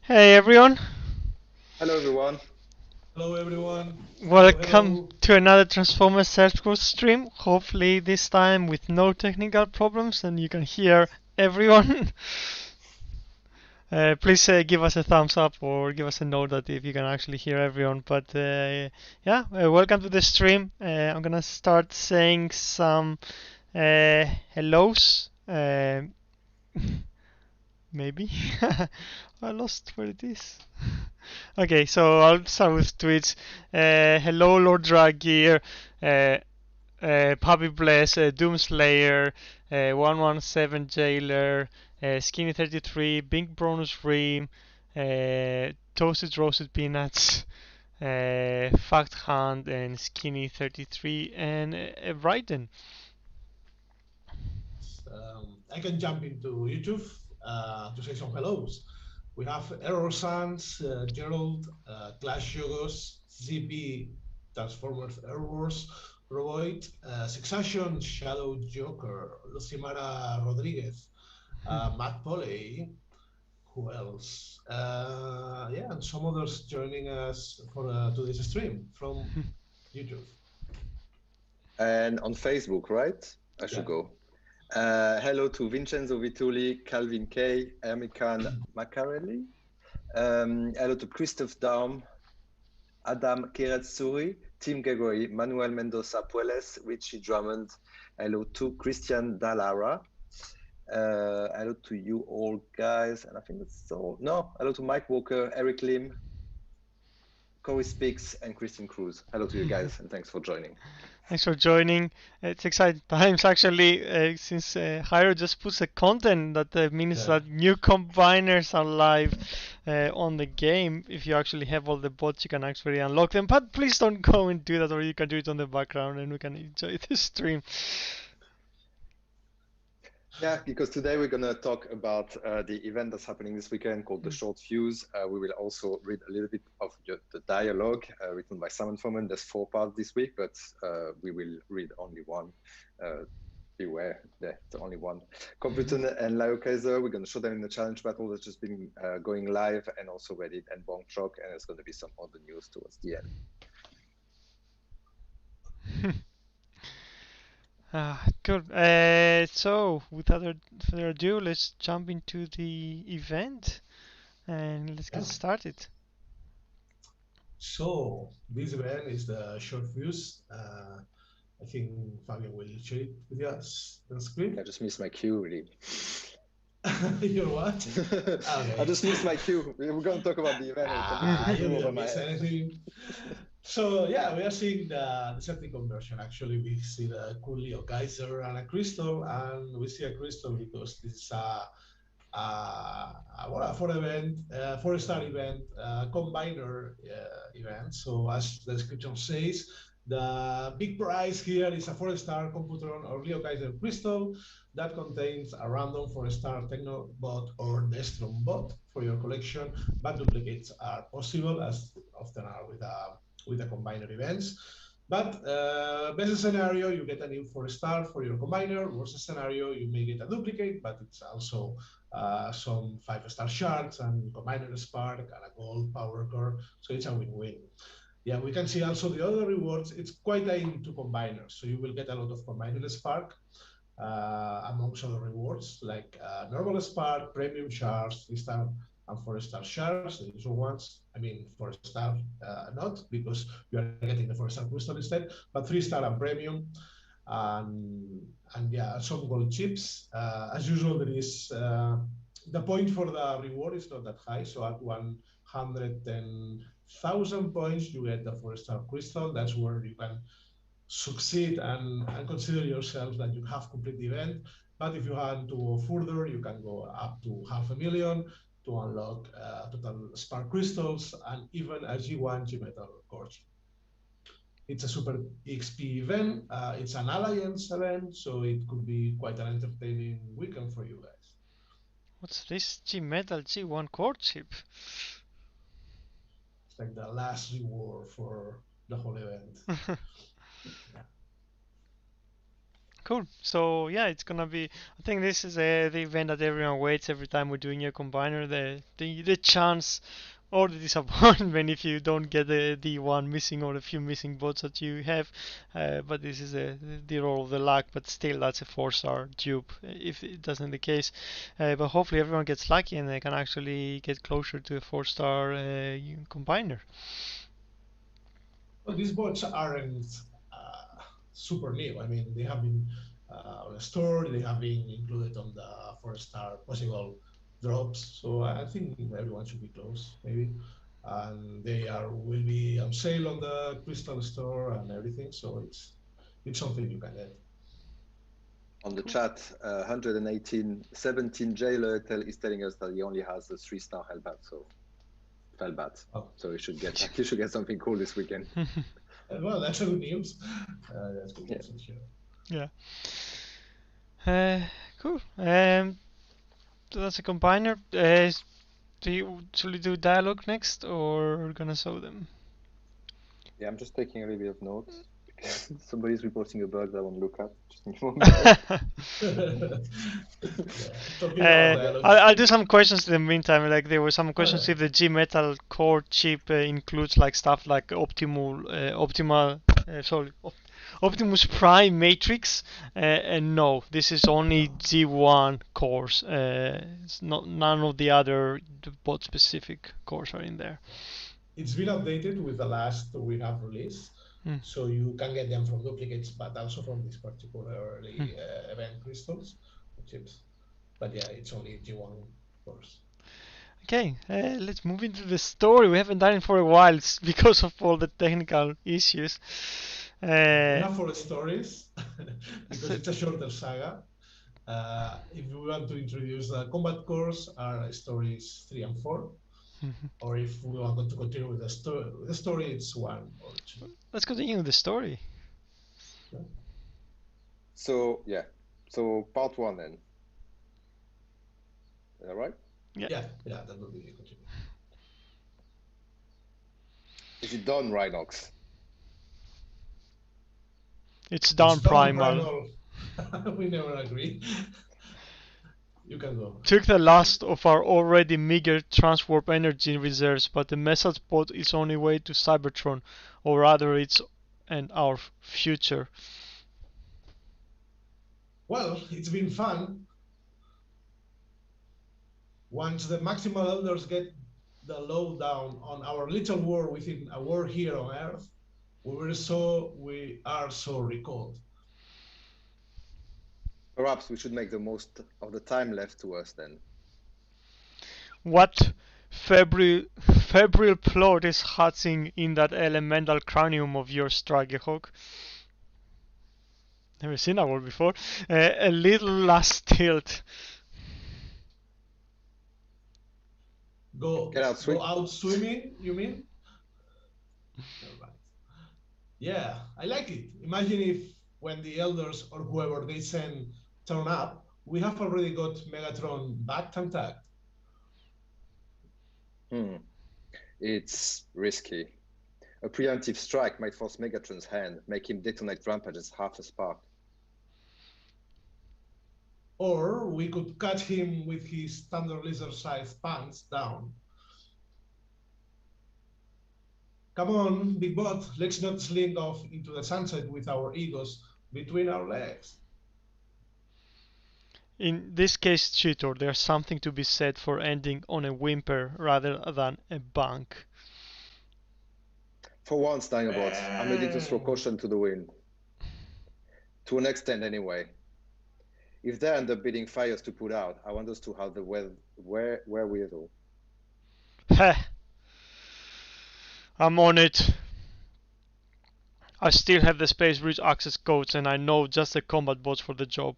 Hey everyone, Hello, everyone. Hello everyone. Hello, welcome hello. to another Transformers Search Code stream. Hopefully this time with no technical problems and you can hear everyone. Please give us a thumbs up or give us a note that if you can actually hear everyone. But yeah, welcome to the stream. I'm gonna start saying some hellos. Maybe. I lost where it is. Okay, so I'll start with tweets. Hello, Lord Draggear, Puppy Bless, Doomslayer, 117 Jailer, Skinny33, Big Bonus Ream, Toasted Roasted Peanuts, Fact Hunt, and Skinny33, and Raiden. I can jump into YouTube to say some hellos. We have Error Sans, Gerald, Clash Yogos, ZP, Transformers Errors, Roboid, Succession, Shadow Joker, Lucimara Rodriguez, Matt Poley, who else? Yeah, and some others joining us for today's stream from YouTube. And on Facebook, right? I should Yeah. go. Hello to Vincenzo Vituli, Calvin K, Ermican Macarelli. Hello to Christoph Daum, Adam Kiretsuri, Tim Gregory, Manuel Mendoza Pueles, Richie Drummond. Hello to Christian Dallara. Hello to you all, guys. And I think that's all. No, hello to Mike Walker, Eric Lim, Corey Speaks, and Christian Cruz. Hello to you guys, and thanks for joining. Thanks for joining. It's exciting times actually, since Hyro just puts a content that means Yeah. that new combiners are live on the game. If you actually have all the bots, you can actually unlock them. But please don't go and do that, or you can do it on the background and we can enjoy the stream. Yeah, because today we're going to talk about the event that's happening this weekend called The Short Fuse. We will also read a little bit of the dialogue written by Simon Foreman. There's 4 parts this week, but we will read only one. Beware, there's only one. Computron and Liokaiser, we're going to show them in the challenge battle that's just been going live, and also Reddit and Bong Chok, and there's going to be some other news towards the end. Good. So, without further ado, let's jump into the event and let's get Yeah. started. So this event is the short fuse. I think Fabian will share it with us on screen. I just missed my cue, really. You're what? Okay. I just missed my cue. We're going to talk about the event. You didn't miss anything. So yeah, we are seeing the Decepticon version. Actually, we see the cool Liokaiser and a crystal, and we see a crystal because this is well, a 4-star event, combiner event. So as the description says, the big prize here is a 4-star Computron or Liokaiser crystal that contains a random 4-star Technobot or Destron bot for your collection, but duplicates are possible, as often are with the combiner events. But best scenario, you get a new 4-star for your combiner. Worst scenario, you may get a duplicate, but it's also some 5-star shards and combiner spark and a gold power core. So it's a win-win. Yeah, we can see also the other rewards. It's quite into combiners. So you will get a lot of combiner spark amongst other rewards like normal spark, premium shards, 3-star and 4-star shards, the usual ones. I mean, 4-star not, because you are getting the 4-star crystal instead, but 3-star and premium. And yeah, some gold chips. As usual, there is the point for the reward is not that high. So at 110,000 points, you get the 4-star crystal. That's where you can succeed and consider yourself that you have completed the event. But if you want to go further, you can go up to 500,000 to unlock total spark crystals and even a G1 G metal core. It's a super XP event. It's an alliance event, so it could be quite an entertaining weekend for you guys. What's this G Metal G1 core chip? It's like the last reward for the whole event. Yeah. Cool. So yeah, it's gonna be. I think this is the event that everyone waits every time we're doing a combiner. The chance or the disappointment if you don't get the one missing or a few missing bots that you have. But this is the role of the luck. But still, that's a 4-star dupe if it doesn't the case. But hopefully everyone gets lucky and they can actually get closer to a 4-star combiner. Well, these bots aren't super new. I mean, they have been on a store, they have been included on the 4-star possible drops. So I think everyone should be close, maybe. And they will be on sale on the Crystal Store and everything. So it's something you can get. On the chat, 117 Jailer is telling us that he only has a 3-star Hellbat, so Hellbat. Oh. So you should get something cool this weekend. Well, that's good news. That's good news. Yeah. Cool. So that's a combiner. Should we do dialogue next, or we're gonna show them? Yeah, I'm just taking a little bit of notes. Somebody's reporting a bug that I won't look at. I'll do some questions in the meantime. Like there were some questions if the G Metal core chip includes like stuff like Optimus Prime Matrix, and no, this is only G1 cores. It's none of the other bot specific cores are in there. It's been updated with the last we have released. So you can get them from duplicates, but also from these particularly event crystals chips. But yeah, it's only G1 cores. Okay, let's move into the story. We haven't done it for a while because of all the technical issues. We have 4 stories because it's a shorter saga. If we want to introduce the combat cores, are stories 3 and 4. Or if we want to continue with the story, it's 1 or 2. Let's continue with the story. Yeah. So part 1 then. Is that right? Yeah, that will be continued. Is it done, Rhinox? It's done, Primal. We never agree. You can go. Took the last of our already meager transwarp energy reserves, but the message pod is on its way to Cybertron, or rather its and our future. Well, it's been fun. Once the Maximal Elders get the lowdown on our little war within a war here on Earth, we are so recalled. Perhaps we should make the most of the time left to us then. What febrile plot is hatching in that elemental cranium of yours, Stragehawk? Never seen that word before. A little last tilt. Go out swimming, you mean? Right. Yeah, I like it. Imagine if when the elders or whoever they send turn up, we have already got Megatron backed and tagged. It's risky. A preemptive strike might force Megatron's hand, make him detonate Rampage as half a spark. Or we could catch him with his Thunder Lizard-sized pants down. Come on, Big Bot, let's not slink off into the sunset with our egos between our legs. In this case, Cheetor, there's something to be said for ending on a whimper rather than a bank. For once, Dinobots, I'm ready to throw caution to the wind. To an extent, anyway. If they end up bidding fires to put out, I want us to have the wherewithal. Heh. I'm on it. I still have the Space Bridge access codes and I know just the combat bots for the job.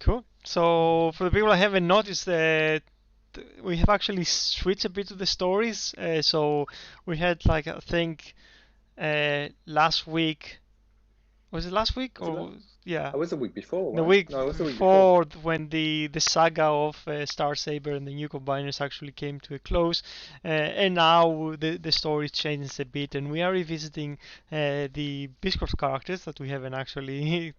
Cool. So for the people I haven't noticed, we have actually switched a bit to the stories. So we had like I think last week Was it last week Was it or yeah? I was the week before, The right? week No, it was the week before. before when the saga of Star Saber and the new combiners actually came to a close, and now the story changes a bit, and we are revisiting the Biscoff characters that we haven't actually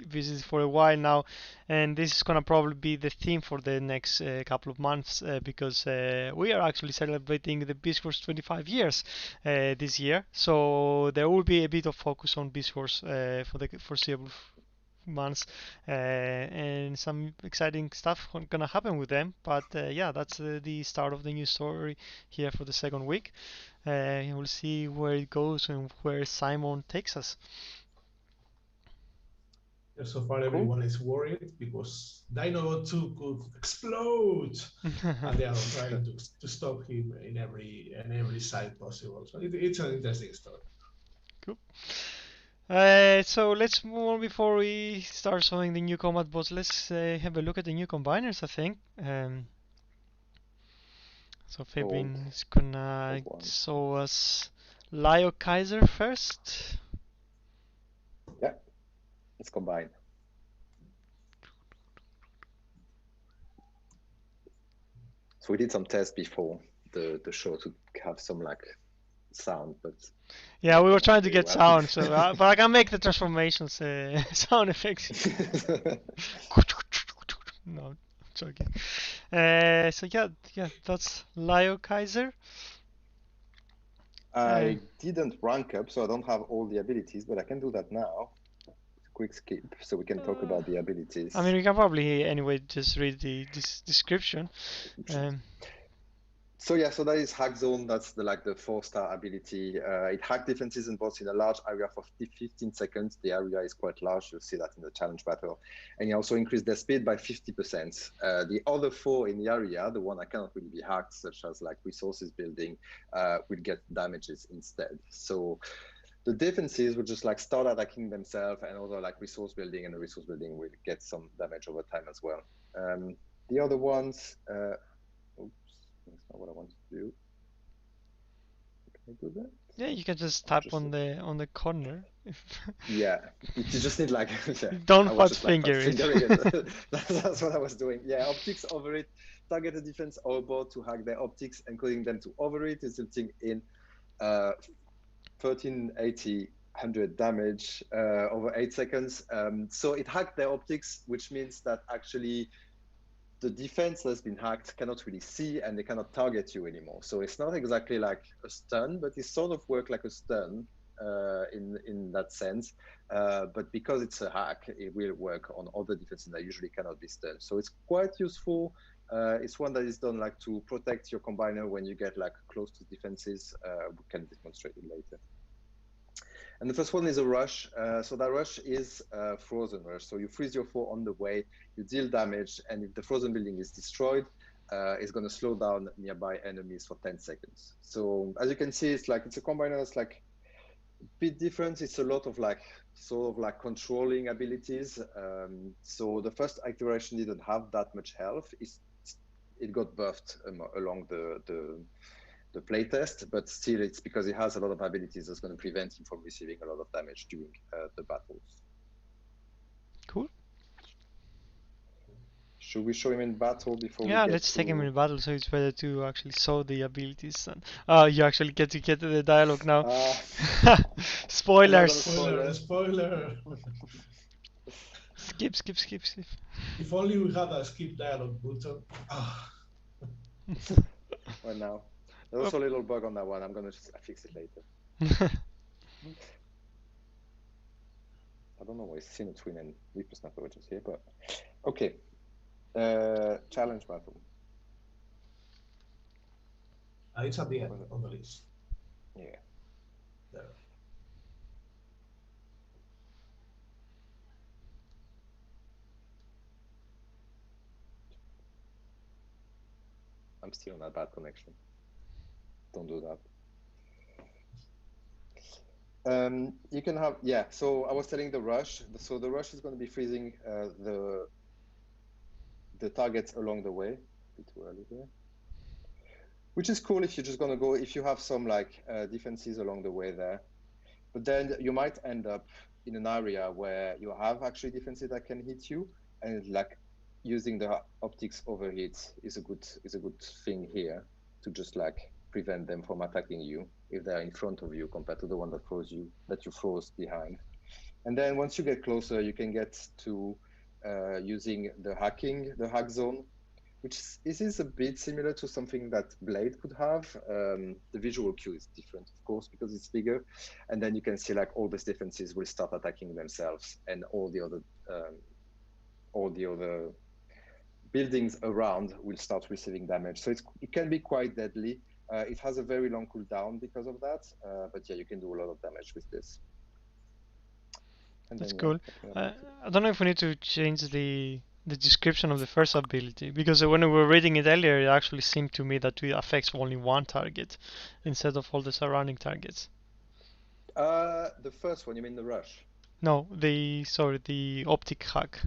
visited for a while now, and this is gonna probably be the theme for the next couple of months because we are actually celebrating the Biscoff's 25 years this year, so there will be a bit of focus on Biscoff's for the foreseeable months, and some exciting stuff gonna happen with them. But yeah, that's the start of the new story here for the second week. We'll see where it goes and where Simon takes us. So far, Cool. everyone is worried because Dino 2 could explode, and they are trying to stop him in every side possible. So it's an interesting story. Cool. So let's move on before we start showing the new combat bots. Let's have a look at the new combiners, I think. So Fabian is gonna show us Liokaiser first. Yeah, let's combine. So we did some tests before the show to have some like sound, but yeah, we were trying to get sound, so but I can make the transformations sound effects. No, I'm joking. So yeah, that's Liokaiser. I didn't rank up, so I don't have all the abilities, but I can do that now. Quick skip, so we can talk about the abilities. I mean, we can probably anyway just read the description. So yeah, so that is Hack Zone. That's the 4-star ability. It hack defenses and bots in a large area for 15 seconds. The area is quite large. You'll see that in the challenge battle. And you also increase their speed by 50%. The other 4 in the area, the one that cannot really be hacked, such as like resources building, will get damages instead. So the defenses will just like start attacking themselves, and other like resource building, and the resource building will get some damage over time as well. The other ones, that's not what I wanted to do. Can I do that? Yeah, you can just tap on the corner. Yeah, you just need like don't I fat just, finger like, it. That's what I was doing. Yeah, optics over it. Target a defense or bot to hack their optics, encoding them to over it, resulting in 1380 100 damage over 8 seconds. So it hacked their optics, which means that actually the defense that's been hacked cannot really see, and they cannot target you anymore. So it's not exactly like a stun, but it sort of works like a stun in that sense. But because it's a hack, it will work on other defenses that usually cannot be stunned. So it's quite useful. It's one that is done like to protect your combiner when you get like close to defenses. We can demonstrate it later. And the first one is a rush. So that rush is a frozen rush. So you freeze your foe on the way, you deal damage, and if the frozen building is destroyed, it's going to slow down nearby enemies for 10 seconds. So as you can see, it's a combiner that's like a bit different. It's a lot of like sort of like controlling abilities. So the first iteration didn't have that much health. It got buffed along the playtest, but still it's because it has a lot of abilities that's going to prevent him from receiving a lot of damage during the battles. Cool. Should we show him in battle before we Yeah, get let's take him in battle, so it's better to actually show the abilities. And you actually get to get to the dialogue now. Spoilers. Spoiler. Skip. If only we had a skip dialogue button. Well, now there's also a little bug on that one. I'm gonna just fix it later. I don't know why Sinner Twin and Reaper Snapper were just here, but okay. Challenge battle. It's at the end on the list. Yeah. There. I'm still on that bad connection. Don't do that. You can have, yeah, so I was telling the rush. So the rush is going to be freezing the targets along the way. A bit too early there. Which is cool if you're just going to go, if you have some like defenses along the way there. But then you might end up in an area where you have actually defenses that can hit you, and like using the optics overheat is a good thing here to just like prevent them from attacking you if they're in front of you compared to the one that you froze behind. And then once you get closer, you can get to using the hack zone, which is a bit similar to something that Blade could have. The visual cue is different, of course, because it's bigger. And then you can see like all these defenses will start attacking themselves, and all the other buildings around will start receiving damage. So it can be quite deadly. It has a very long cooldown because of that. But yeah, you can do a lot of damage with this. And That's then, cool. yeah, I don't know if we need to change the description of the first ability, because when we were reading it earlier, it actually seemed to me that it affects only one target instead of all the surrounding targets. the first one, you mean the rush? No, the optic hack.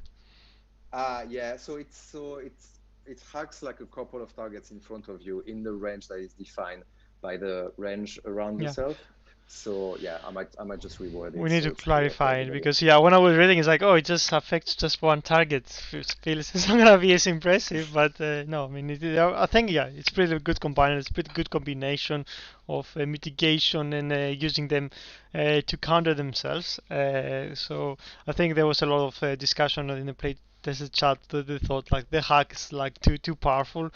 Yeah. So it hacks like a couple of targets in front of you in the range that is defined by the range around Yeah. yourself. So yeah, I might just reword it We need so to it's clear for clarify it everybody. because yeah, when I was reading, it's like, oh, it just affects just one target. Feels it's not gonna be as impressive, but no, I mean, I think yeah, it's pretty good combiner. It's pretty good combination of mitigation and using them to counter themselves. So I think there was a lot of discussion in the play test chat that they thought like the hack is like too powerful,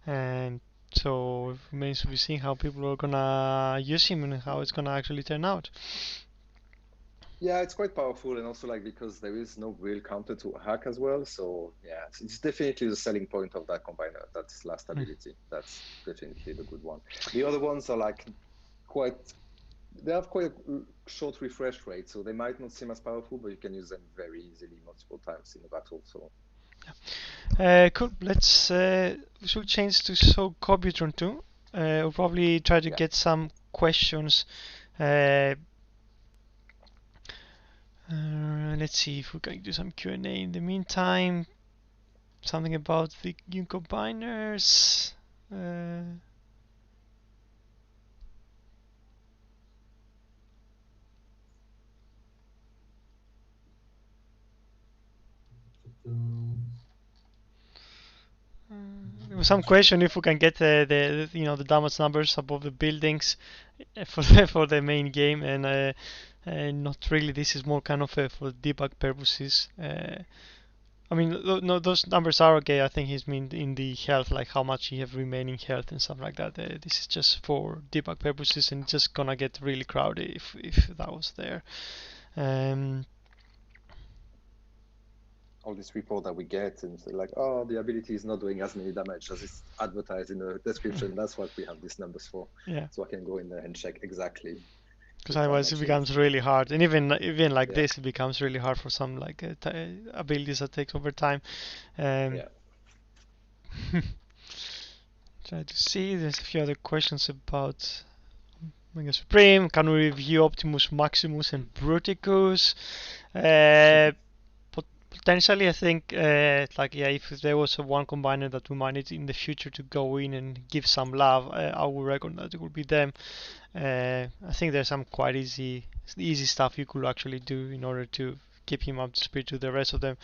and so it remains to be seen how people are gonna use him and how it's gonna actually turn out. Yeah, it's quite powerful, and also like because there is no real counter to hack as well. So yeah, it's definitely the selling point of that combiner. That's last ability. That's definitely the good one. The other ones are like they have quite a short refresh rate, so they might not seem as powerful, but you can use them very easily multiple times in a battle. So Cool. Let's we should change to Computron too. We'll probably try to yeah. get some questions. Uh, let's see if we can do some Q&A in the meantime. Something about the new combiners. Uh, there was some question if we can get the damage numbers above the buildings for the main game, and not really. This is more kind of for debug purposes. I mean, no, those numbers are okay. I think he's mean in the health, like how much you have remaining health and stuff like that. This is just for debug purposes, and it's just gonna get really crowded if that was there. Um, All this report that we get and say like, oh, the ability is not doing as many damage as it's advertised in the description. That's what we have these numbers for. yeah, So I can go in there and check exactly because the otherwise it damage becomes really hard, and even like yeah, this, it becomes really hard for some like abilities that takes over time. Um, yeah. Try to see. There's a few other questions about Omega Supreme. Can we review Optimus Maximus and Bruticus? Uh, Potentially, I think, like yeah, if there was a one combiner that we might need in the future to go in and give some love, I would reckon that it would be them. I think there's some quite easy stuff you could actually do in order to keep him up to speed to the rest of them.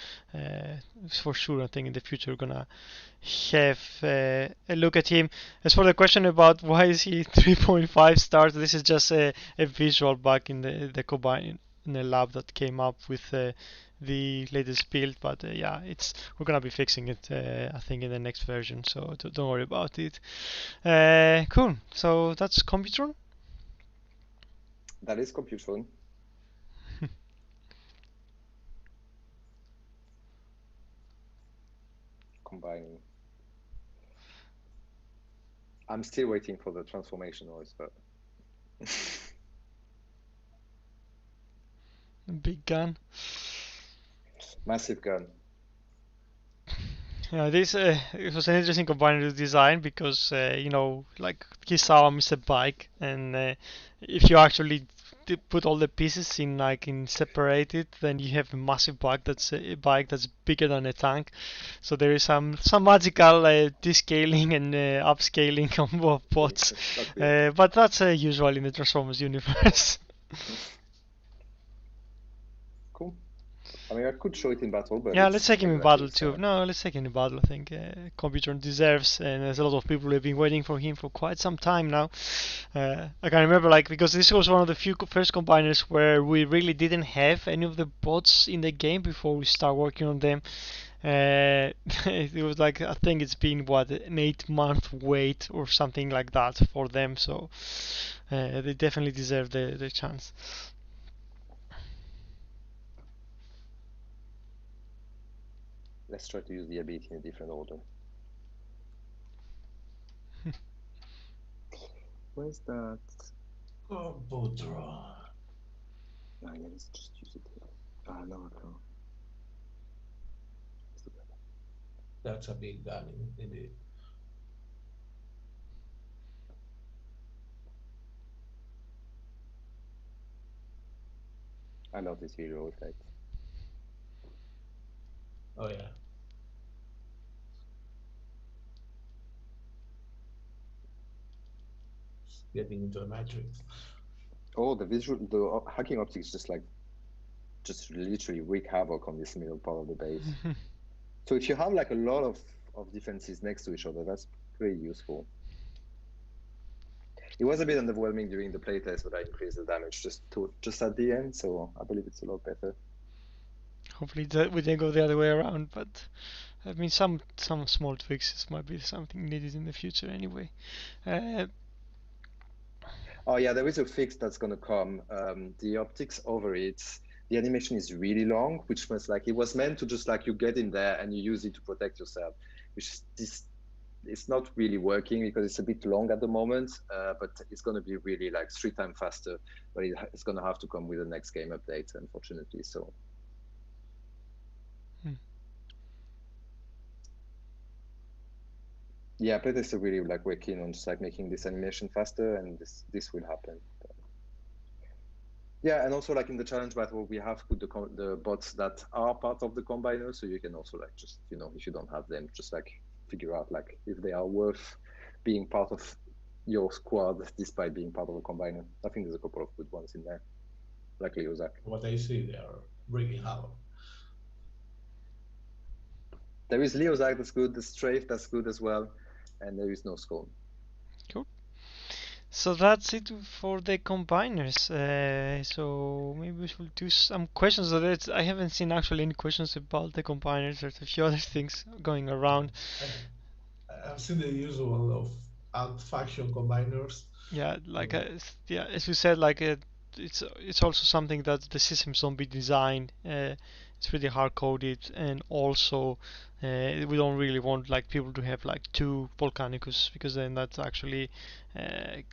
For sure, I think in the future we're gonna have a look at him. As for the question about why is he 3.5 stars, this is just a visual bug in the combine in the lab that came up with the latest build, but yeah, we're gonna be fixing it I think in the next version, so don't worry about it. Cool. So that's Computron. That is Computron. Combining. I'm still waiting for the transformation noise, but Big gun. massive gun. Yeah, this it was an interesting combiner to design because like he saw Mr. Bike, and if you actually put all the pieces in like in separated, then you have a massive bike that's a bike that's bigger than a tank. So there is some magical descaling and upscaling on both bots, but that's usual in the Transformers universe. I mean, I could show it in battle, but Yeah, let's it's take him in exactly battle the too. same. No, let's take him in battle. I think Computron deserves, and there's a lot of people who have been waiting for him for quite some time now. I can remember, like, because this was one of the few first combiners where we really didn't have any of the bots in the game before we start working on them. It was like, I think it's been what, an 8 month wait or something like that for them. So they definitely deserve the chance. Let's try to use the ability in a different order. Where's that? Computron. Ah, yeah, let's just use it here. Ah, no, I can't. That's a big gun indeed. I love this hero effect. Oh yeah. Getting into a matrix. Oh, the hacking optics just literally wreak havoc on this middle part of the base. So if you have like a lot of defenses next to each other, that's pretty useful. It was a bit underwhelming during the playtest, but I increased the damage just at the end, so I believe it's a lot better. Hopefully we didn't go the other way around, but I mean some small fixes might be something needed in the future anyway. Oh yeah, there is a fix that's gonna come. The optics overheats. The animation is really long, which was like it was meant to just like you get in there and you use it to protect yourself, which this it's not really working because it's a bit long at the moment, but it's going to be really like 3 times faster. But it's going to have to come with the next game update, unfortunately. So, yeah, playtesters are really like we're keen on just like making this animation faster, and this will happen. But, yeah, and also like in the challenge battle, we have put the bots that are part of the combiner, so you can also like just if you don't have them, just like figure out like if they are worth being part of your squad despite being part of a combiner. I think there's a couple of good ones in there, like Leozak. What I see, they are bringing havoc. There is Leozak that's good, the Strafe that's good as well, and there is no Skull. Cool. So that's it for the combiners. So maybe we should do some questions. So I haven't seen actually any questions about the combiners. There's a few other things going around. I've seen the usual of alt faction combiners. Yeah, like So, yeah, as you said, like it's also something that the systems don't be designed. It's pretty hard coded, and also we don't really want like people to have like two Volcanicus because then that actually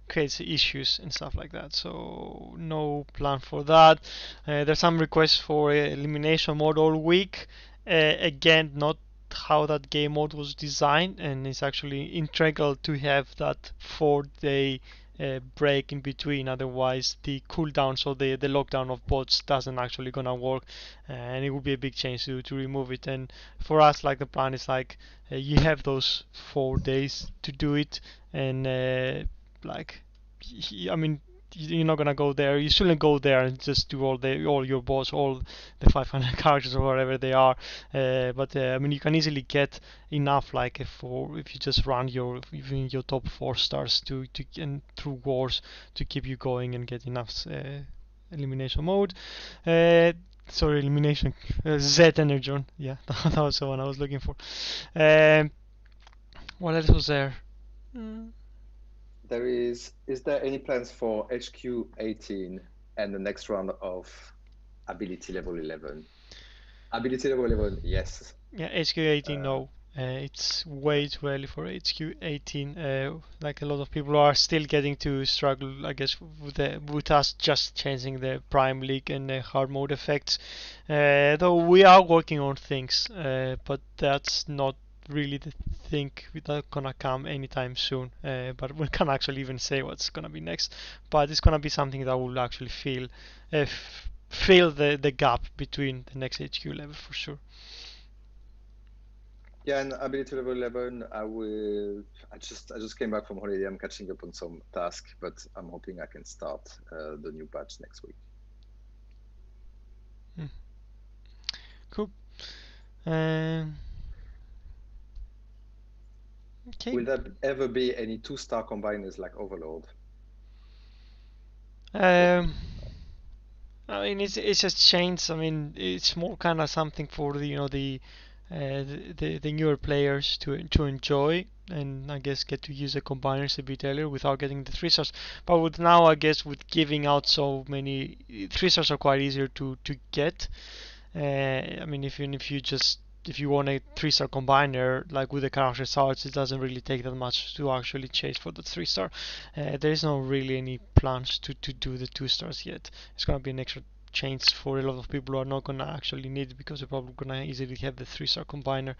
creates issues and stuff like that. So no plan for that. There's some requests for elimination mode all week. Again, not how that game mode was designed, and it's actually integral to have that 4 day break in between. Otherwise, the cooldown, so the lockdown of bots, doesn't actually gonna work, and it would be a big change to remove it. And for us, like the plan is like you have those 4 days to do it, and like I mean you're not gonna go there. You shouldn't go there and just do all your boss, all the 500 characters or whatever they are. But I mean, you can easily get enough, like if you just run even your top 4 stars to and through wars to keep you going and get enough elimination mode. Uh, Sorry, elimination. Z Energon. Yeah, that was the one I was looking for. Um, what else was there? Mm. Is there any plans for HQ 18 and the next round of ability level 11? Ability level 11, yes. Yeah, HQ18, no. It's way too early for HQ18. Like a lot of people are still getting to struggle, I guess, with us just changing the Prime League and the hard mode effects. Though we are working on things, but that's not really the thing that's gonna come anytime soon. But we can't actually even say what's gonna be next. But it's gonna be something that will actually fill the gap between the next HQ level for sure. Yeah, and ability level 11, I just came back from holiday. I'm catching up on some tasks, but I'm hoping I can start the new patch next week. Um, okay. Will there ever be any 2-star combiners like Overlord? Um, I mean, it's just changed. I mean, it's more kind of something for the the newer players to enjoy, and I guess get to use the combiners a bit earlier without getting the 3 stars. But with now, I guess with giving out so many 3 stars are quite easier to get. I mean, if you just if you want a 3 star combiner, like with the character arts, it doesn't really take that much to actually chase for the 3 star. There is no really any plans to do the 2 stars yet. It's gonna be an extra change for a lot of people who are not gonna actually need it because they're probably gonna easily have the 3 star combiner.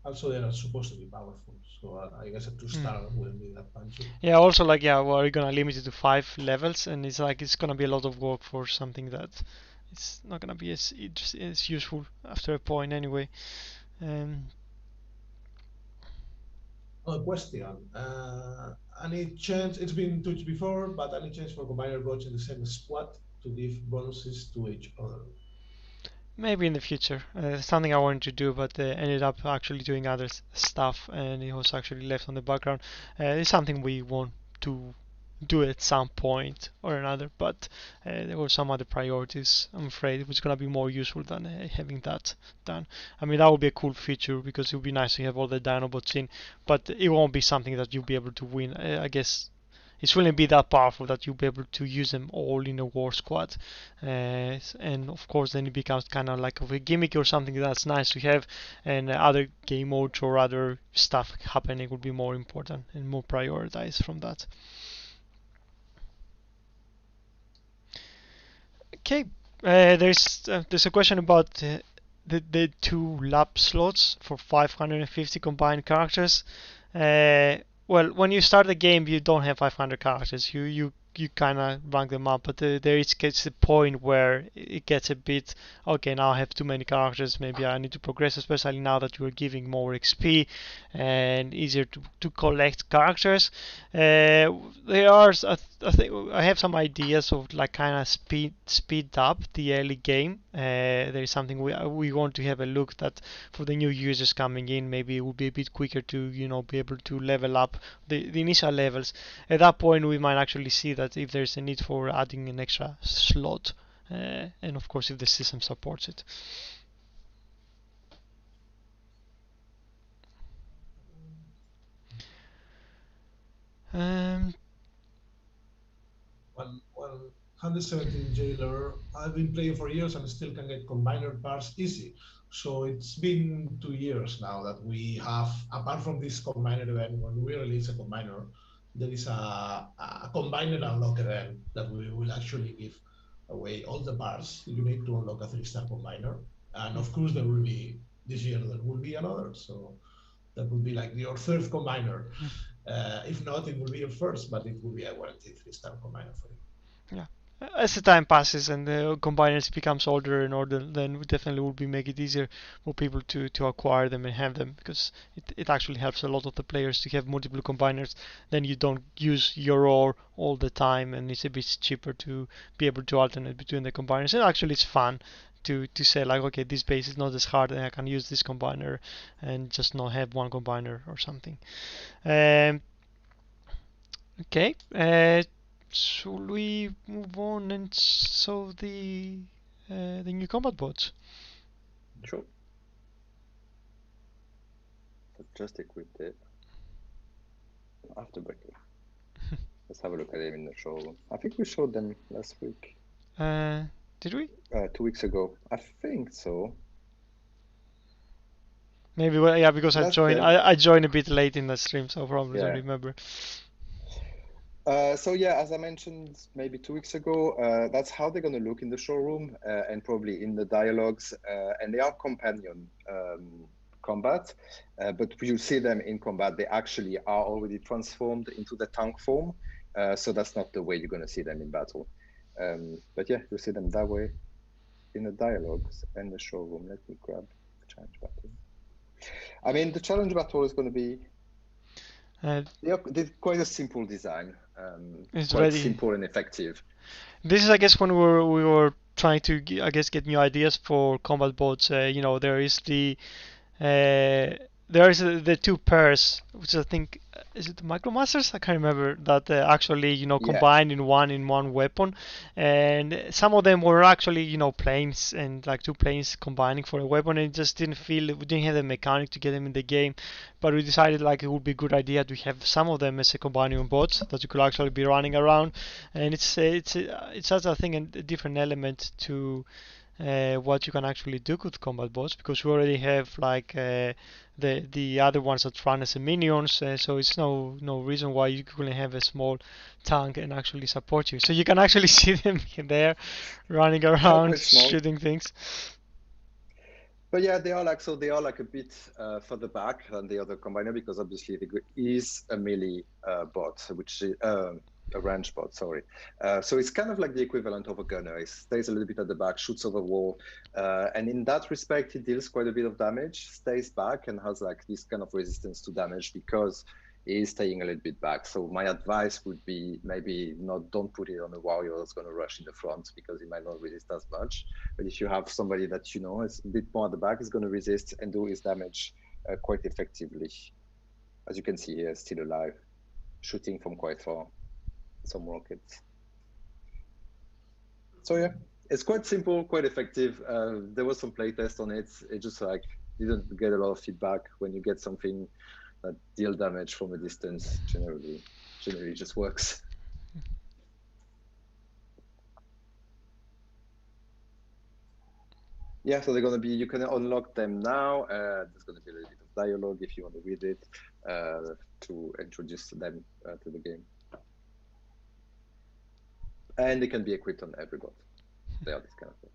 Also, they are supposed to be powerful, so I guess a 2-star wouldn't be that punchy. Yeah, also like yeah, we're gonna limit it to 5 levels, and it's like it's gonna be a lot of work for something that it's not gonna be as useful after a point anyway. Um, Another question. Any chance, it's been touched before, but any chance for combiner bots in the same squad to give bonuses to each other? Maybe in the future. Something I wanted to do, but ended up actually doing other stuff, and it was actually left on the background. It's something we want to do at some point or another, but there were some other priorities. I'm afraid it was gonna be more useful than having that done. I mean, that would be a cool feature because it would be nice to have all the Dinobots in, but it won't be something that you'll be able to win. I guess it shouldn't be that powerful that you'll be able to use them all in a war squad. And of course, then it becomes kind of like a gimmick or something that's nice to have, and other game modes or other stuff happening would be more important and more prioritized from that. Okay, there's a question about the 2 lap slots for 550 combined characters. Uh, well, when you start the game, you don't have 500 characters. You kind of rank them up, but there is gets a point where it gets a bit okay. Now I have too many characters. Maybe I need to progress, especially now that you are giving more XP and easier to collect characters. There are I think I have some ideas of like kind of speed up the early game. There is something we want to have a look that for the new users coming in, maybe it will be a bit quicker to be able to level up the initial levels. At that point, we might actually see that if there's a need for adding an extra slot, and of course if the system supports it. Um, 117 Jailer. I've been playing for years and still can get combiner parts easy. So it's been 2 years now that we have, apart from this combiner event, when we release a combiner, there is a combiner unlock event that we will actually give away all the parts you need to unlock a 3-star combiner. And of course, there will be this year there will be another. So that would be like your third combiner. If not, it will be your first, but it will be a guaranteed 3-star combiner for you. yeah. As the time passes and the combiners becomes older and older, then we definitely will be make it easier for people to acquire them and have them because it actually helps a lot of the players to have multiple combiners. Then you don't use your ore all the time, and it's a bit cheaper to be able to alternate between the combiners. And actually, it's fun to say like, okay, this base is not as hard, and I can use this combiner and just not have one combiner or something. Um, Okay, should we move on and solve the new combat bots? Sure. Just equipped it. After breaking. Let's have a look at them in the showroom. I think we showed them last week. Did we? 2 weeks ago. I think so. Maybe well, yeah, because I That's joined. them. I joined a bit late in the stream, so probably don't Yeah. remember. So yeah, as I mentioned maybe 2 weeks ago, that's how they're going to look in the showroom and probably in the dialogues. And they are companion combat, but you'll see them in combat. They actually are already transformed into the tank form. So that's not the way you're going to see them in battle. But yeah, you'll see them that way in the dialogues and the showroom. Let me grab the challenge battle. I mean, the challenge battle is going to be they're quite a simple design. It's Quite ready. simple and effective. This is, I guess, when we were trying to, I guess, get new ideas for combat bots. There is the two pairs, which I think is it the Micromasters? I can't remember that actually Yeah, combined in one weapon, and some of them were actually planes and like two planes combining for a weapon, and it just didn't feel we didn't have the mechanic to get them in the game, but we decided like it would be a good idea to have some of them as a combining bots that you could actually be running around, and it's as I think a different element to what you can actually do with combat bots because we already have like the other ones that run as a minions, so it's no reason why you couldn't have a small tank and actually support you. So you can actually see them there running they're around quite small. shooting things. But yeah, they are like a bit further back than the other combiner because obviously the is a melee bot, which is a range bot. Sorry, so it's kind of like the equivalent of a gunner. It stays a little bit at the back, shoots over wall, and in that respect, it deals quite a bit of damage. Stays back and has like this kind of resistance to damage because it is staying a little bit back. So my advice would be maybe don't put it on a warrior that's going to rush in the front because he might not resist as much. But if you have somebody that is a bit more at the back, is going to resist and do his damage quite effectively. As you can see here, still alive, shooting from quite far, some rockets. So yeah, it's quite simple, quite effective. There was some playtest on it. It just like didn't get a lot of feedback when you get something that deal damage from a distance. Generally just works. Yeah, so they're going to be, you can unlock them now. There's going to be a little bit of dialogue if you want to read it to introduce them to the game. And they can be equipped on every bot. They are this kind of bot.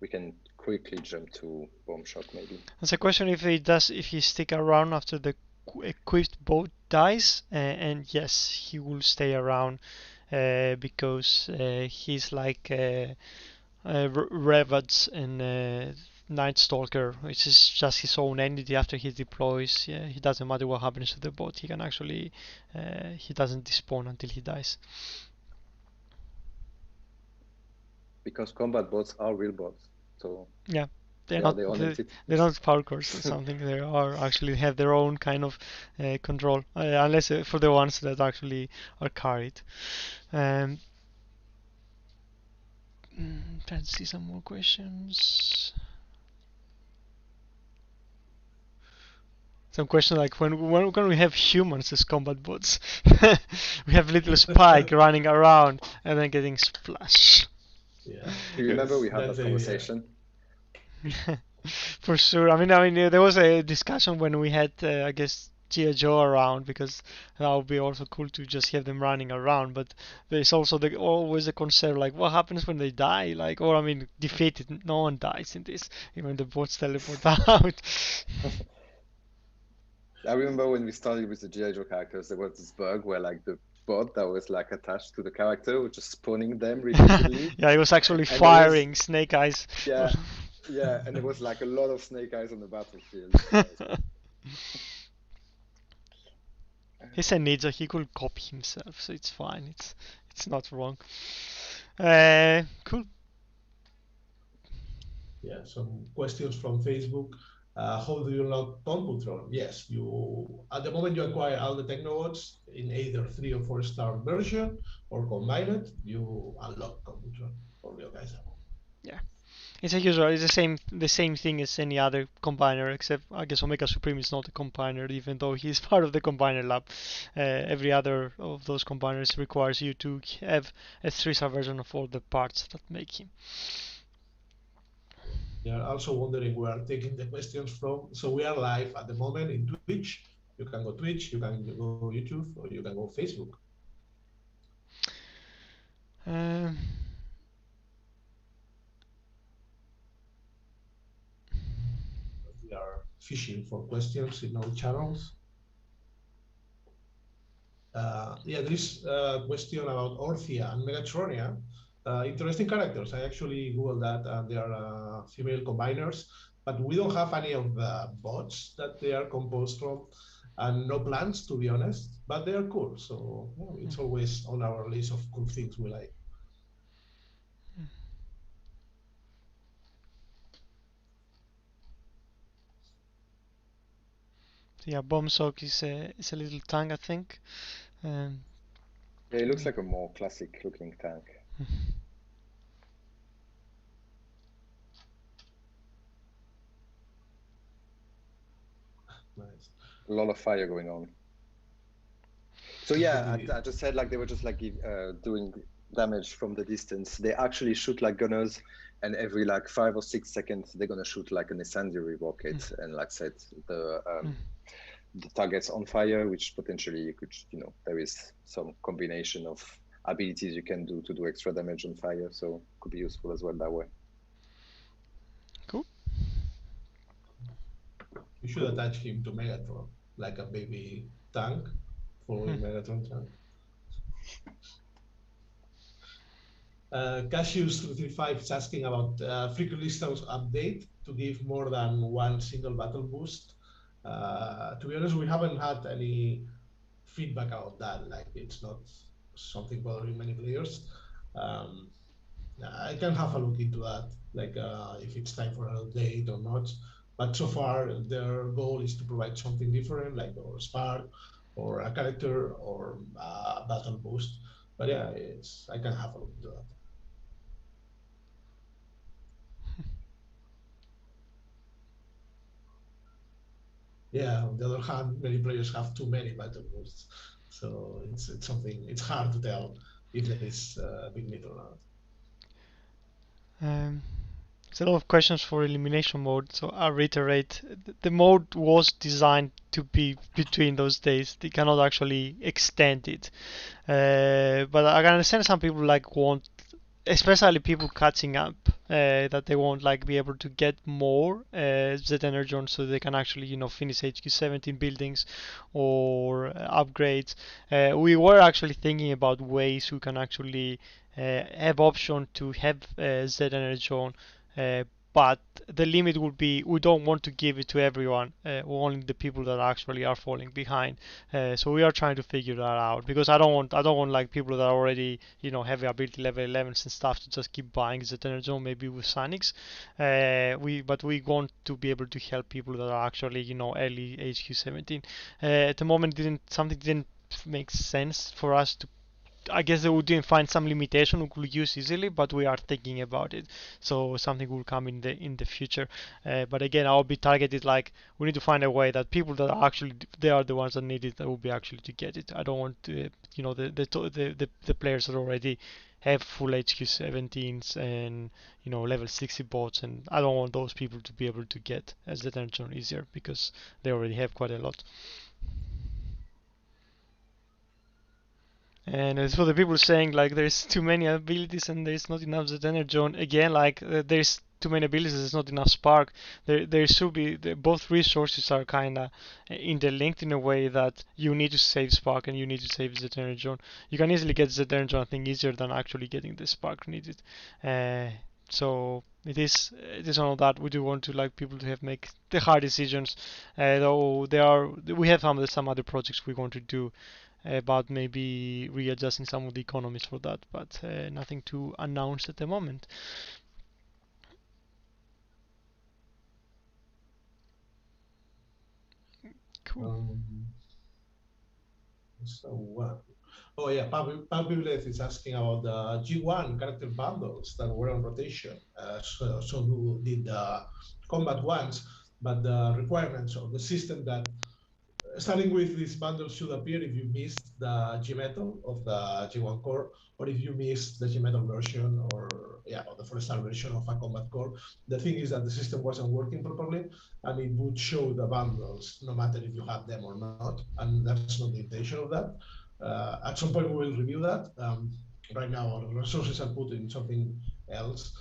We can quickly jump to Bomb Shot maybe. It's a question if he stick around after the equipped boat dies, and yes, he will stay around because he's like Revads and Night Stalker, which is just his own entity after he deploys. Yeah, he doesn't matter what happens to the bot. He can actually he doesn't despawn until he dies. Because combat bots are real bots, so yeah, they are their own entities. they're not power cores or something. They are actually have their own kind of control, unless for the ones that actually are carried. Um, Trying to see some more questions. Some question like when can we have humans as combat bots? We have little Spike running around and then getting splashed. Yeah. Do you remember we had That's that conversation? For sure. I mean, there was a discussion when we had, I guess, G.I. Joe around because that would be also cool to just have them running around. But there's also always a concern like what happens when they die, like or I mean defeated. No one dies in this, even the bots teleport out. I remember when we started with the G.I. Joe characters, there was this bug where like the bot that was like attached to the character was just spawning them repeatedly. Yeah, it was actually And firing snake eyes. Yeah, yeah, and there was like a lot of snake eyes on the battlefield. He's a ninja. He could copy himself, so it's fine. It's not wrong. Cool. Yeah, some questions from Facebook. How do you unlock Computron? Yes, you at the moment you acquire all the Technobots in either 3 or 4-star version or combine it, you unlock Computron or Liokaiser. Yeah. It's a usual. It's the same thing as any other combiner, except I guess Omega Supreme is not a combiner, even though he's part of the combiner lab. Every other of those combiners requires you to have a 3-star version of all the parts that make him. They are also wondering where are taking the questions from. So we are live at the moment in Twitch. You can go Twitch, you can go YouTube, or you can go Facebook. We are fishing for questions in our channels. Yeah, there is a question about Orthia and Megatronia. Interesting characters. I actually googled that, and they are female combiners, but we don't have any of the bots that they are composed from. and no plans, to be honest, but they are cool. So it's always on our list of cool things we like. Yeah, bomb sock is a little tank, I think. Um, Yeah, it looks like a more classic looking tank. Nice. A lot of fire going on. So yeah, I just said like they were just like doing damage from the distance. They actually shoot like gunners, and every like 5 or 6 seconds they're gonna shoot like an incendiary rocket and like set the targets on fire, which potentially you could, there is some combination of abilities you can do to do extra damage on fire, so could be useful as well that way. cool. You should attach him to Megatron, like a baby tank following Megatron tank. Cassius335 is asking about Free Crystals update to give more than one single battle boost. To be honest, we haven't had any feedback about that. Like, it's not something bothering many players. Um, I can have a look into that, like if it's time for an update or not. But so far, their goal is to provide something different, like or a spark, or a character, or a battle boost. But yeah, I can have a look into that. Yeah, on the other hand, many players have too many battle boosts, so it's something, it's hard to tell if there is a big need or not. There's a lot of questions for elimination mode, so I'll reiterate. The mode was designed to be between those days. They cannot actually extend it. But I can understand some people like want, especially people catching up, that they won't like be able to get more Z Energon so they can actually finish HQ17 buildings or upgrades. We were actually thinking about ways we can actually have option to have Z Energon, uh, but the limit would be we don't want to give it to everyone, only the people that actually are falling behind. So we are trying to figure that out because I don't want like people that are already have the ability level 11s and stuff to just keep buying the Energon maybe with Sonics. We want to be able to help people that are actually early HQ17. At the moment didn't make sense for us to. I guess we didn't find some limitation we could use easily, but we are thinking about it. So something will come in the future. But again, I'll be targeted like we need to find a way that people that are actually they are the ones that need it that will be actually to get it. I don't want the players that already have full HQ 17s and level 60 bots, and I don't want those people to be able to get as the dungeon easier because they already have quite a lot. And as for the people saying like there's too many abilities and there's not enough Z Energon, again like there's too many abilities, there's not enough spark. There should be both resources are kind of interlinked in a way that you need to save spark and you need to save Z Energon. You can easily get Z Energon I think easier than actually getting the spark needed. Uh, so it is one of that we do want to like people to have make the hard decisions. Though we have some other projects we want to do about maybe readjusting some of the economies for that, but nothing to announce at the moment. Cool. So oh yeah, Pablo is asking about the G1 character bundles that were on rotation. So who did the combat ones, but the requirements of the system that starting with this bundle should appear if you missed the G metal of the G1 core, or if you missed the G metal version, or yeah, or the 4-star version of a combat core. The thing is that the system wasn't working properly, and it would show the bundles no matter if you had them or not, and that's not the intention of that. At some point, we will review that. Right now, our resources are put in something else,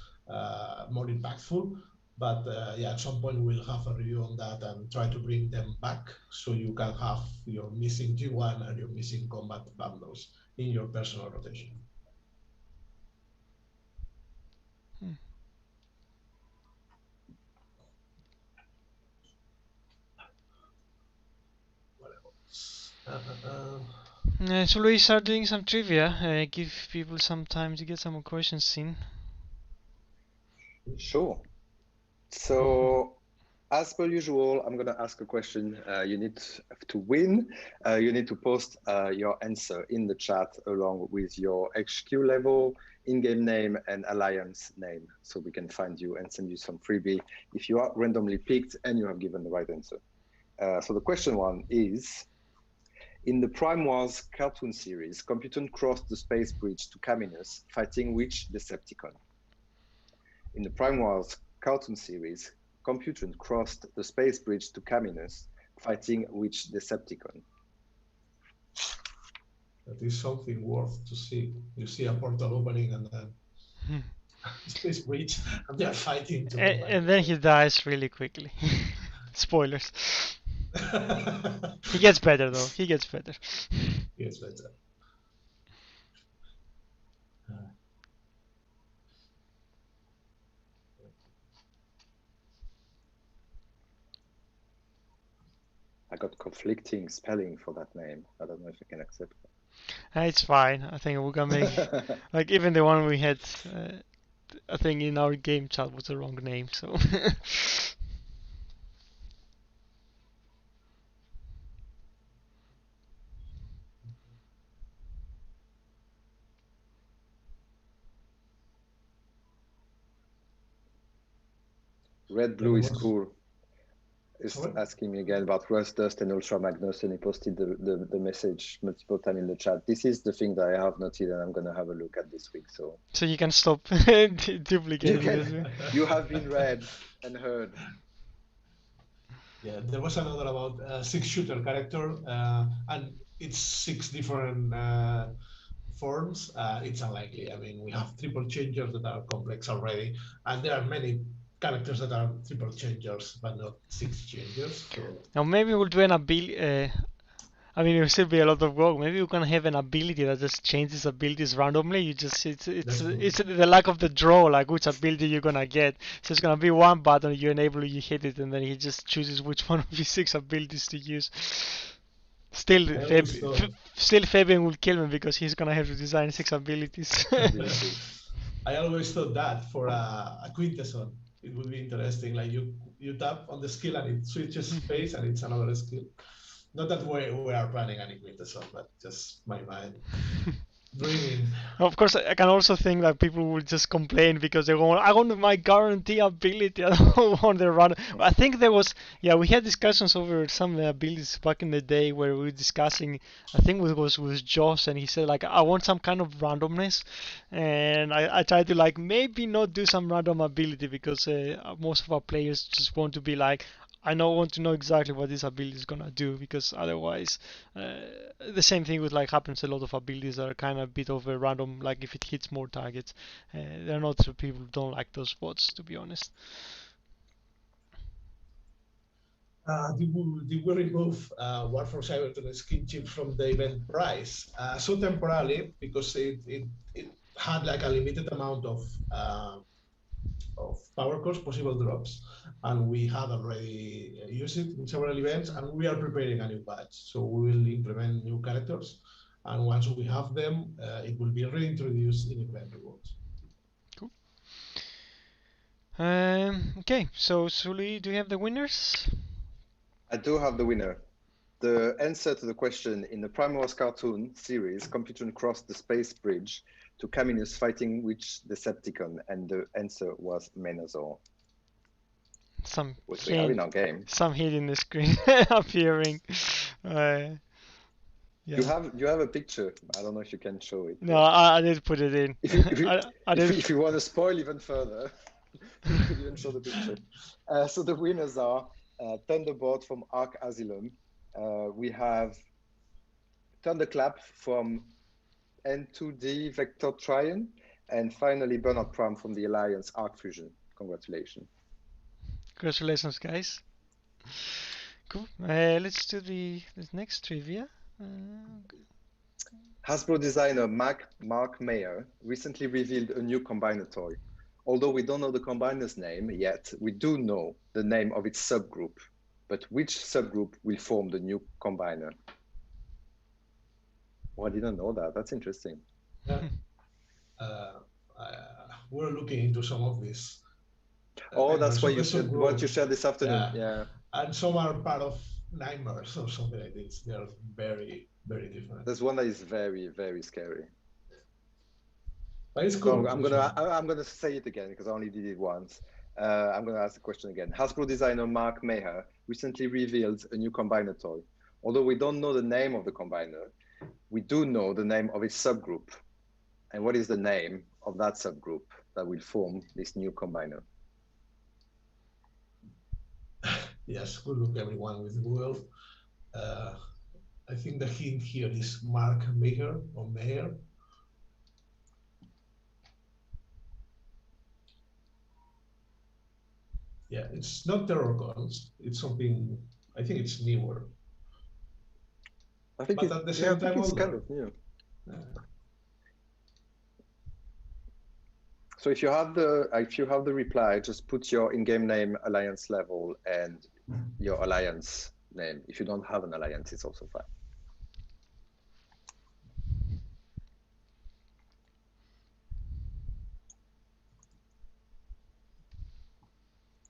more impactful. But yeah, at some point we'll have a review on that and try to bring them back so you can have your missing G1 and your missing combat bundles in your personal rotation. Hmm. So we start doing some trivia. Give people some time to get some more questions in. Sure. So, as per usual, I'm going to ask a question. You need to win. You need to post your answer in the chat along with your HQ level, in-game name, and alliance name, so we can find you and send you some freebie if you are randomly picked and you have given the right answer. So the question one is, in the Prime Wars cartoon series, Computron crossed the space bridge to Caminus, fighting which Decepticon? In the Prime Wars cartoon series, Computron crossed the space bridge to Caminus, fighting which Decepticon? That is something worth to see. You see a portal opening and then space bridge, and they are fighting to combine. And then he dies really quickly. Spoilers. He gets better though. He gets better. He gets better. I got conflicting spelling for that name. I don't know if I can accept It's fine. I think we're gonna make that. like even the one we had. I think in our game chat was the wrong name. So. Red Blue is cool. Is asking me again about Rust Dust and Ultra Magnus, and he posted the message multiple times in the chat. This is the thing that I have noted, and I'm gonna have a look at this week. So you can stop duplicating. You have been read and heard. Yeah, there was another about 6-shooter character, and it's 6 different forms. It's unlikely. I mean, we have triple changers that are complex already, and there are many characters that are triple changers, but not 6 changers. So. Now maybe we'll do an ability. I mean, it will still be a lot of work. Maybe we can have an ability that just changes abilities randomly. You just it's the lack of the draw, like which ability you're gonna get. So it's gonna be one button, you enable it, you hit it, and then he just chooses which one of his 6 abilities to use. Still, Fabian will kill me because he's gonna have to design 6 abilities. I always thought that for a quintesson, it would be interesting. Like you tap on the skill and it switches space and it's another skill. Not that we are planning any quintesson, but just my mind. Dreaming. Of course, I can also think that people will just complain because they're going, I want my guarantee ability, I don't want the run. I think there was, we had discussions over some abilities back in the day where we were discussing, I think it was with Josh, and he said, like, I want some kind of randomness, and I tried to, like, maybe not do some random ability because most of our players just want to be like, I want to know exactly what this ability is gonna do, because otherwise, the same thing with like happens a lot of abilities that are kind of a bit of a random. Like if it hits more targets, they're not so people don't like those spots, to be honest. Did we remove War for Cybertron skin chip from the event price? So temporarily, because it had like a limited amount of power cost possible drops, and we had already used it in several events, and we are preparing a new batch. So we will implement new characters, and once we have them, it will be reintroduced in event rewards. Cool. Okay, so Sully, do you have the winners? I do have the winner. The answer to the question, in the Prime Wars cartoon series, Computron crossed the space bridge to Caminus, fighting which Decepticon, and the answer was Menazor. Which we have in our game. Some hit in the screen appearing. Yeah. You have a picture. I don't know if you can show it. No, I did put it in. If you want to spoil even further, you could even show the picture. So the winners are Thunderbolt from Arc Asylum. We have Thunderclap from N2D Vector Trion, and finally Bernard Pram from the Alliance Arc Fusion. Congratulations. Congratulations, guys. Cool. Let's do the next trivia. Hasbro designer Mark Mayer recently revealed a new Combiner toy. Although we don't know the Combiner's name yet, we do know the name of its subgroup. But which subgroup will form the new Combiner? Oh, I didn't know that. That's interesting. Yeah. We're looking into some of these. That's why what you shared this afternoon. Yeah. And some are part of nightmares or something like this. They are very, very different. There's one that is very, very scary. But it's cool. So I'm gonna say it again because I only did it once. I'm gonna ask the question again. Hasbro designer Mark Maher recently revealed a new combiner toy. Although we don't know the name of the combiner, we do know the name of its subgroup. And what is the name of that subgroup that will form this new combiner? Yes, good look everyone with Google. I think the hint here is Mark Maher or Maher. Yeah, it's not Terrorcons. It's something, I think it's newer. I think but at the same time, it's kind of new. So if you have the reply, just put your in-game name, alliance level, and your alliance name. If you don't have an alliance, it's also fine.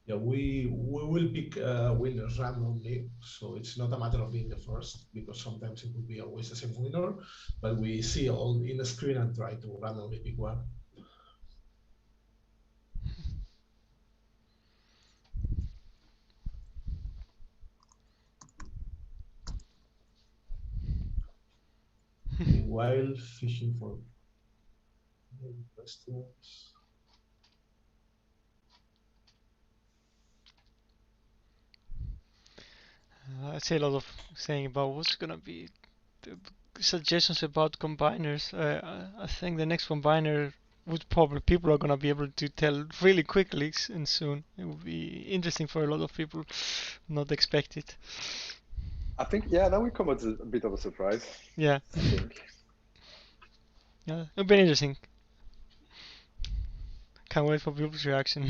Yeah, we will pick winners randomly, so it's not a matter of being the first, because sometimes it would be always the same winner, but we see all in the screen and try to randomly pick one. Meanwhile, fishing for questions. I see a lot of saying about what's gonna be the suggestions about combiners. I think the next combiner would probably people are gonna be able to tell really quickly and soon. It will be interesting for a lot of people, not expect it. I think that will come as a bit of a surprise. Yeah. I think. Yeah, it'll be interesting. Can't wait for people's reaction.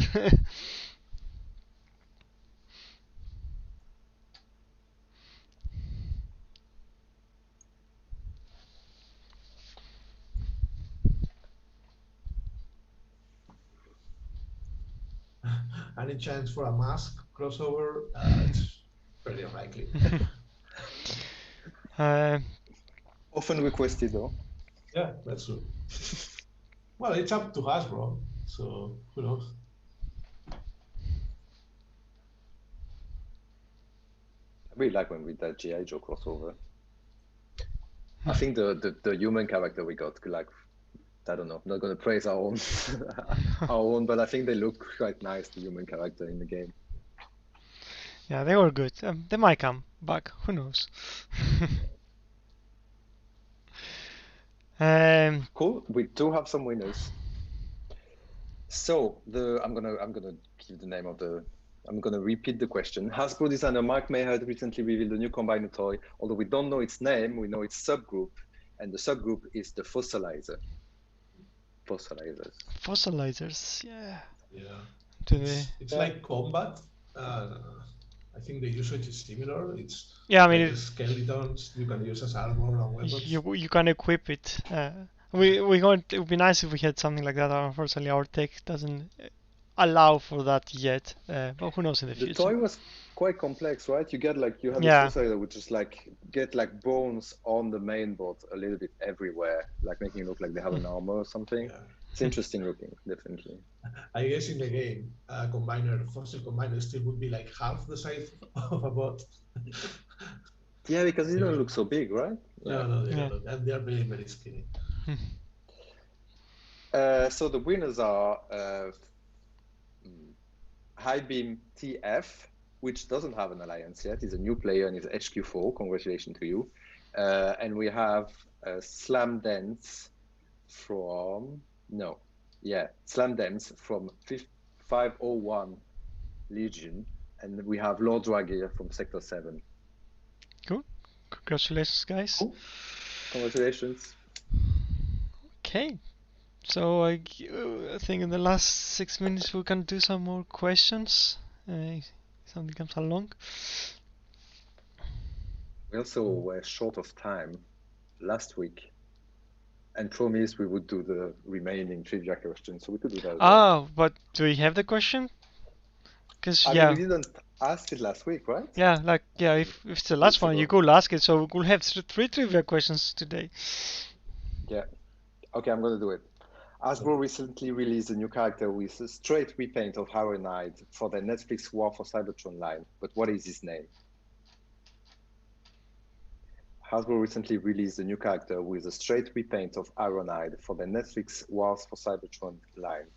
Any chance for a mask crossover? It's pretty unlikely. Often requested though. Yeah, that's true. Well, it's up to Hasbro, so who knows? I really like when we did that G.I. Joe crossover. I think the human character we got, like, I don't know, I'm not going to praise our own, but I think they look quite nice, the human character in the game. Yeah, they were good. They might come back. Who knows? Cool. We do have some winners. So I'm gonna give the name of the. I'm gonna repeat the question. Hasbro designer Mark Maher recently revealed a new combiner toy. Although we don't know its name, we know its subgroup, and the subgroup is the fossilizer. Fossilizers. Fossilizers, yeah. Yeah. It's like combat. I think the usage is similar. It's I mean, like skeletons you can use as armor and weapons. You can equip it. It would be nice if we had something like that. Unfortunately, our tech doesn't allow for that yet. But who knows in the future? The toy was quite complex, right? You have this fossilizer which is like get like bones on the main board a little bit everywhere, like making it look like they have an armor or something. Yeah. It's interesting looking, definitely. I guess in the game, fossil combiner still would be like half the size of a bot. Yeah, because it don't look so big, right? No, they don't look, and they are very, very skinny. So the winners are High Beam TF, which doesn't have an alliance yet. He's a new player and he's HQ4. Congratulations to you. And we have Slam Dance from Slam Dance from 501 Legion, and we have Lord Dragir from Sector 7. Cool. Congratulations, guys. Cool. Congratulations. Okay. So I think in the last 6 minutes we can do some more questions. Something comes along. We also were short of time. last week and promised we would do the remaining trivia questions, so we could do that as well. Ah, but do we have the question? Because I mean, we didn't ask it last week, right? if it's the last Weeks one, you ago. could ask it. So we could have three trivia questions today. Yeah. Okay, I'm gonna do it. Hasbro recently released a new character with a straight repaint of Ironhide for their Netflix War for Cybertron line, but what is his name? Hasbro recently released a new character with a straight repaint of Ironhide for their Netflix Wars for Cybertron line.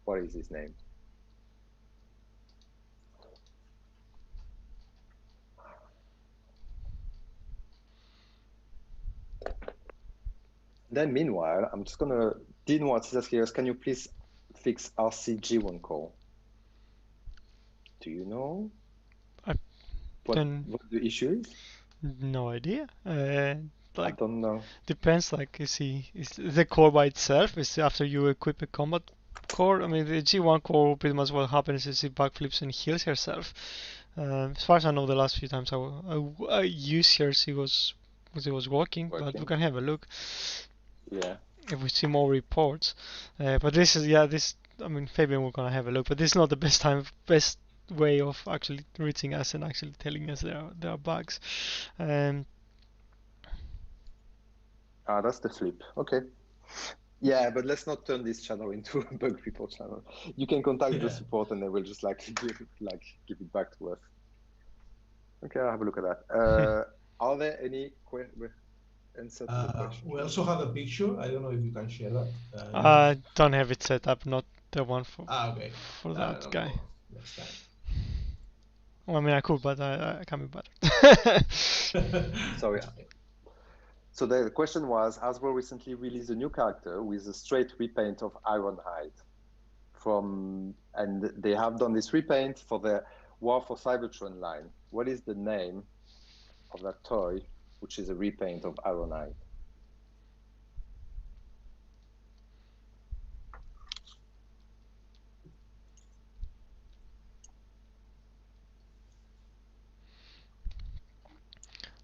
What is his name? Then meanwhile, I'm just gonna, Dean Watts is here. Can you please fix RCG1 call? Do you know what the issue is? No idea. I don't know. Depends. Like, is the core by itself? Is after you equip a combat core? I mean, the G1 core pretty much what happens is it backflips and heals herself. As far as I know, the last few times I used hers, it was working, but we can have a look. Yeah. If we see more reports, but this is I mean, Fabian, we're gonna have a look, but this is not the best way of actually reaching us and actually telling us there are bugs. That's the flip. Okay. Yeah, but let's not turn this channel into a bug report channel. You can contact the support and they will just give it back to us. Okay, I'll have a look at that. Are there any answers to the question? We also have a picture. I don't know if you can share that. I don't have it set up, not the one for for that guy. Next time. Well, I mean, I could, but I can't be bothered. Sorry. So the question was, Hasbro recently released a new character with a straight repaint of Ironhide and they have done this repaint for the War for Cybertron line. What is the name of that toy, which is a repaint of Ironhide?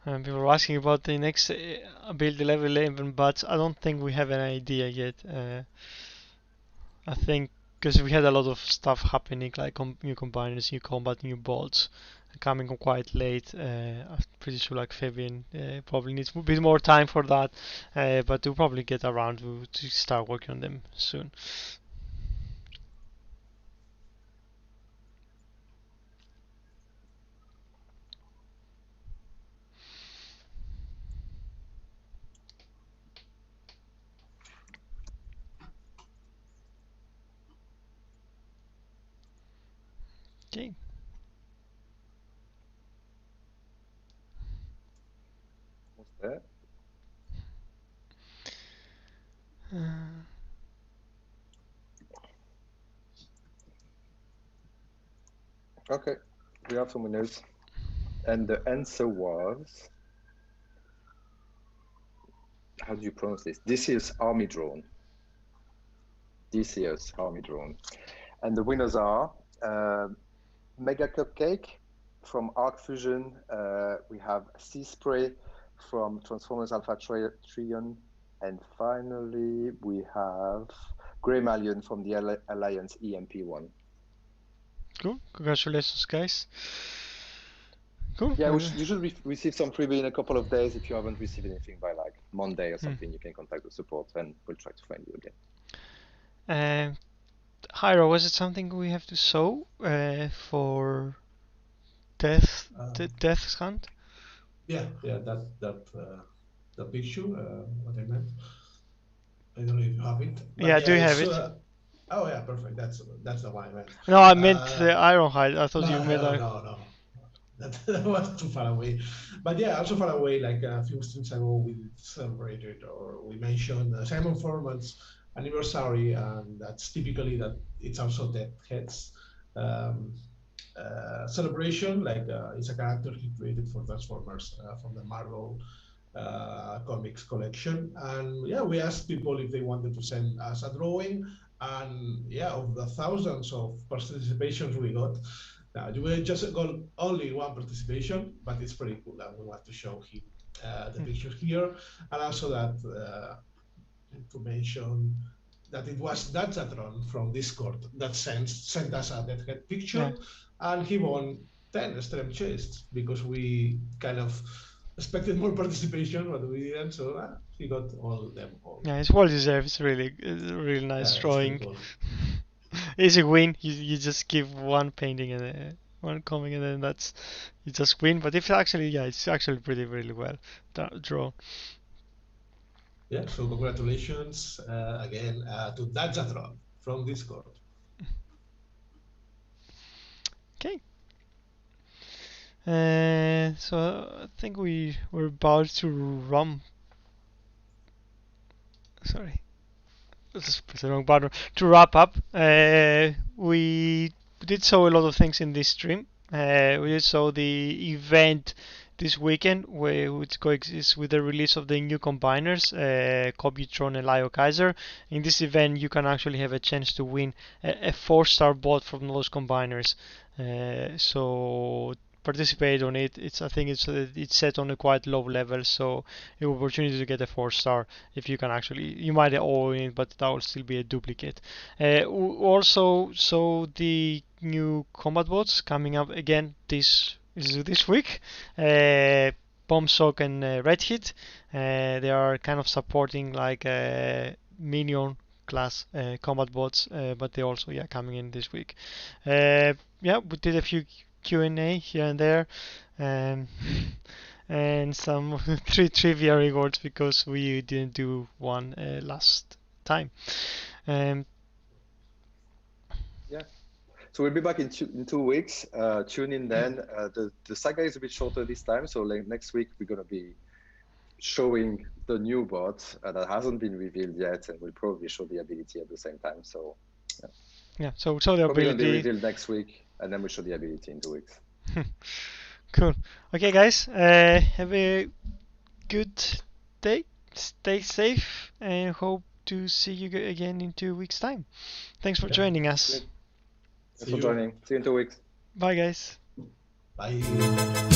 People were asking about the next build level 11, but I don't think we have an idea yet. I think because we had a lot of stuff happening, like new combiners, new combat, new bolts, coming quite late. I'm pretty sure like Fabian probably needs a bit more time for that, but we'll probably get around to start working on them soon. Okay. What's that? Okay, we have some winners. And the answer was, how do you pronounce this? This is Army Drone. This year's Army Drone. And the winners are Mega Cupcake from Arc Fusion. We have Sea Spray from Transformers Alpha Trion. And finally, we have Grey Malion from the Alliance EMP1. Cool. Congratulations, guys. Cool. Yeah, you should receive some freebie in a couple of days. If you haven't received anything by like Monday or something, you can contact the support and we'll try to find you again. Hyro, was it something we have to sew for Death's Hunt? Yeah, that the picture. What I meant. I don't know if you have it. Yeah, do you have it? Oh yeah, perfect. That's the one I meant. No, I meant the Ironhide. I thought you meant no. That was too far away. But yeah, also far away. Like a few streams ago, we celebrated or we mentioned Simon Forman's anniversary, and that's typically that it's also Dead Head's celebration. Like it's a character he created for Transformers from the Marvel comics collection. And yeah, we asked people if they wanted to send us a drawing, and yeah, of the thousands of participations we got, we just got only one participation, but it's pretty cool, and we want to show him the picture here, and also that to mention that it was Danchatron from Discord that sent us a deadhead picture, and he won 10 stream chests because we kind of expected more participation, but we didn't, so he got all them all. Yeah, it's well deserved. It's really nice drawing. Cool. Easy win. You just give one painting and one comic, and then you just win. But if actually, it's actually pretty really well drawn. Yeah, so congratulations again to Danchatron from Discord. Okay. So I think we're about to run. Sorry, this is the wrong button. To wrap up, we did show a lot of things in this stream. We did show the event this weekend, which coexists with the release of the new combiners, Computron and Liokaiser. In this event, you can actually have a chance to win a 4-star bot from those combiners. So participate on it. I think it's set on a quite low level, so an opportunity to get a 4-star if you can actually. You might own it, but that will still be a duplicate. Also, so the new combat bots coming up again this week. Bomb Shock and Red Hit. They are kind of supporting like minion class combat bots, but they also coming in this week. We did a few Q&A here and there, and some 3 trivia rewards because we didn't do one last time. So we'll be back in 2 weeks. Tune in then. The saga is a bit shorter this time, so like next week we're gonna be showing the new bot that hasn't been revealed yet, and we'll probably show the ability at the same time. So so the probably ability gonna be revealed next week, and then we'll show the ability in 2 weeks. Cool. Okay, guys. Have a good day. Stay safe, and hope to see you again in 2 weeks' time. Thanks for joining us. Thanks for joining. See you in 2 weeks. Bye, guys. Bye.